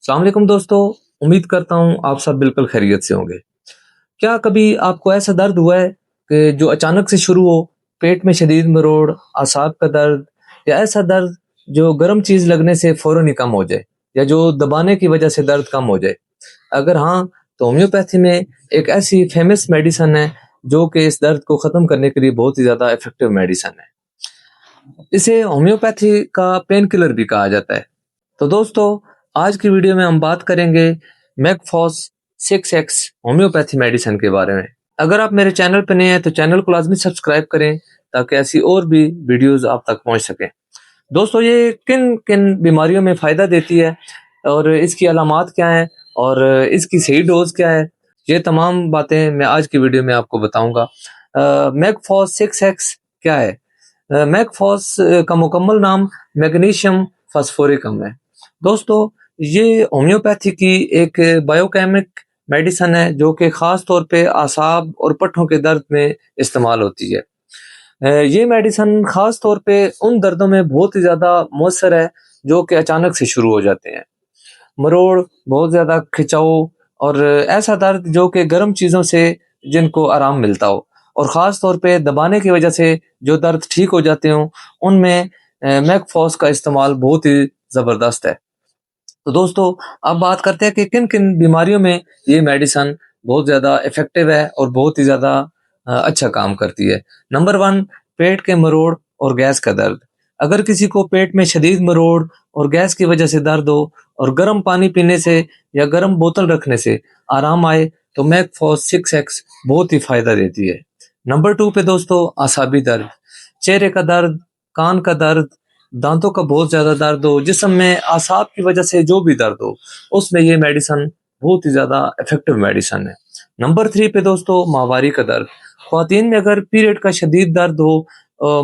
अस्सलाम वालेकुम दोस्तों, उम्मीद करता हूँ आप सब बिल्कुल खैरियत से होंगे। क्या कभी आपको ऐसा दर्द हुआ है कि जो अचानक से शुरू हो, पेट में शदीद मरोड़, आसाब का दर्द या ऐसा दर्द जो गर्म चीज़ लगने से फ़ौरन ही कम हो जाए या जो दबाने की वजह से दर्द कम हो जाए? अगर हाँ, तो होम्योपैथी में एक ऐसी फेमस मेडिसिन है जो कि इस दर्द को ख़त्म करने के लिए बहुत ही ज़्यादा इफ़ेक्टिव मेडिसिन है। इसे होम्योपैथी का पेन किलर भी कहा जाता है। तो दोस्तों, आज की वीडियो में हम बात करेंगे मैकफॉस 6x होम्योपैथी मेडिसिन के बारे में। अगर आप मेरे चैनल पर नए हैं तो चैनल को लाजमी सब्सक्राइब करें ताकि ऐसी और भी वीडियोस आप तक पहुंच सकें। दोस्तों, ये किन किन बीमारियों में फ़ायदा देती है और इसकी अलामात क्या हैं और इसकी सही डोज क्या है, ये तमाम बातें मैं आज की वीडियो में आपको बताऊंगा। मैकफॉस 6x क्या है? मैकफॉस का मुकम्मल नाम मैग्नीशियम फास्फोरिकम है। दोस्तों, ये होम्योपैथी की एक बायोकेमिक मेडिसिन है जो कि ख़ास तौर पे आसाब और पट्ठों के दर्द में इस्तेमाल होती है। ये मेडिसिन ख़ास तौर पे उन दर्दों में बहुत ही ज़्यादा मौसर है जो कि अचानक से शुरू हो जाते हैं। मरोड़, बहुत ज़्यादा खिंचाव और ऐसा दर्द जो कि गर्म चीज़ों से जिनको आराम मिलता हो और ख़ास तौर पे दबाने की वजह से जो दर्द ठीक हो जाते हों, उनमें मैकफॉस का इस्तेमाल बहुत ही ज़बरदस्त है। तो दोस्तों, अब बात करते हैं कि किन किन बीमारियों में ये मेडिसिन बहुत ज़्यादा इफ़ेक्टिव है और बहुत ही ज़्यादा अच्छा काम करती है। नंबर 1, पेट के मरोड़ और गैस का दर्द। अगर किसी को पेट में शदीद मरोड़ और गैस की वजह से दर्द हो और गर्म पानी पीने से या गर्म बोतल रखने से आराम आए तो मैकफॉस 6x बहुत ही फ़ायदा देती है। नंबर 2 पे दोस्तों, आसाबी दर्द, चेहरे का दर्द, कान का दर्द, दांतों का बहुत ज़्यादा दर्द हो, जिस्म में आसाब की वजह से जो भी दर्द हो, उसमें ये मेडिसिन बहुत ही ज़्यादा इफ़ेक्टिव मेडिसिन है। नंबर 3 पे दोस्तों, माहवारी का दर्द। ख़वातीन में अगर पीरियड का शदीद दर्द हो,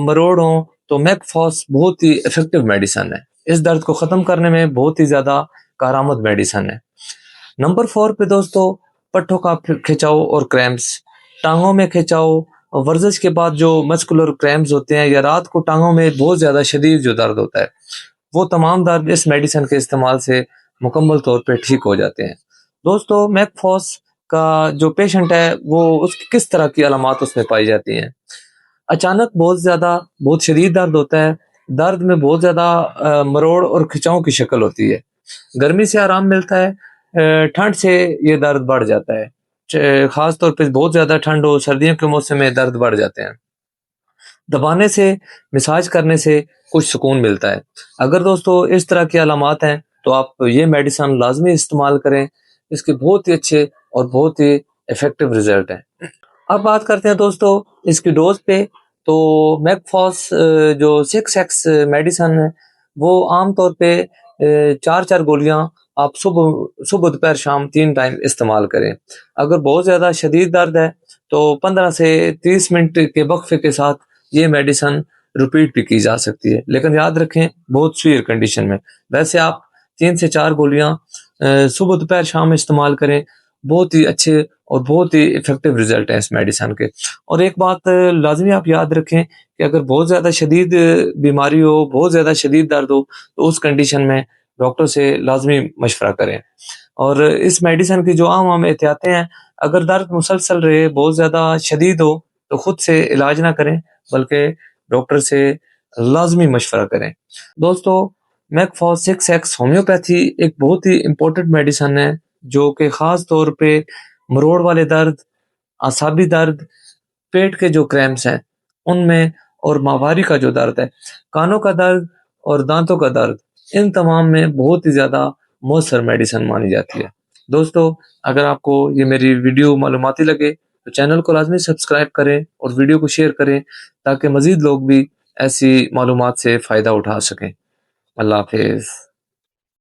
मरोड़ हो, तो मैकफॉस बहुत ही इफ़ेक्टिव मेडिसिन है। इस दर्द को ख़त्म करने में बहुत ही ज़्यादा कारआमद मेडिसिन है। नंबर 4 पे दोस्तों, पट्ठों का खिंचाव और क्रैम्प्स, टांगों में खिंचाव, वर्जिश के बाद जो मस्कुलर क्रैम्प्स होते हैं या रात को टांगों में बहुत ज़्यादा शदीद जो दर्द होता है, वो तमाम दर्द इस मेडिसिन के इस्तेमाल से मुकम्मल तौर पे ठीक हो जाते हैं। दोस्तों, मैकफॉस का जो पेशेंट है वो उसकी किस तरह की अलामात उसमें पाई जाती हैं? अचानक बहुत ज़्यादा बहुत शदीद दर्द होता है, दर्द में बहुत ज़्यादा मरोड़ और खिंचाव की शक्ल होती है। गर्मी से आराम मिलता है, ठंड से ये दर्द बढ़ जाता है। ख़ास तौर पे बहुत ज़्यादा ठंड हो, सर्दियों के मौसम में दर्द बढ़ जाते हैं। दबाने से, मसाज करने से कुछ सुकून मिलता है। अगर दोस्तों इस तरह की अलामात हैं तो आप ये मेडिसिन लाजमी इस्तेमाल करें। इसके बहुत ही अच्छे और बहुत ही इफ़ेक्टिव रिज़ल्ट हैं। अब बात करते हैं दोस्तों इसकी डोज पे। तो मैकफॉस जो 6x मेडिसिन है वो आम तौर पे 4-4 गोलियां आप सुबह सुबह दोपहर शाम 3 टाइम इस्तेमाल करें। अगर बहुत ज़्यादा शदीद दर्द है तो 15 से 30 मिनट के वक्फे के साथ ये मेडिसिन रिपीट भी की जा सकती है, लेकिन याद रखें बहुत सीवियर कंडीशन में। वैसे आप 3 से 4 गोलियां सुबह दोपहर शाम इस्तेमाल करें। बहुत ही अच्छे और बहुत ही इफेक्टिव रिजल्ट है इस मेडिसिन के। और एक बात लाजमी आप याद रखें कि अगर बहुत ज़्यादा शदीद बीमारी हो, बहुत ज़्यादा शदीद दर्द हो, तो उस कंडीशन में डॉक्टर से लाजमी मशवरा करें। और इस मेडिसिन की जो आम एहतियातें हैं, अगर दर्द मुसलसल रहे, बहुत ज़्यादा शदीद हो, तो खुद से इलाज ना करें बल्कि डॉक्टर से लाजमी मशवरा करें। दोस्तों, मैकफॉस 6x होम्योपैथी एक बहुत ही इम्पोर्टेंट मेडिसिन है जो कि ख़ास तौर पे मरोड़ वाले दर्द, आसाबी दर्द, पेट के जो क्रैम्प्स हैं उनमें और माहवारी का जो दर्द है, कानों का दर्द और दांतों का दर्द, इन तमाम में बहुत ही ज़्यादा मौसर मेडिसिन मानी जाती है। दोस्तों, अगर आपको ये मेरी वीडियो मालूमाती लगे तो चैनल को लाजमी सब्सक्राइब करें और वीडियो को शेयर करें ताकि मज़ीद लोग भी ऐसी मालूमात से फ़ायदा उठा सकें। अल्लाह हाफ़िज़।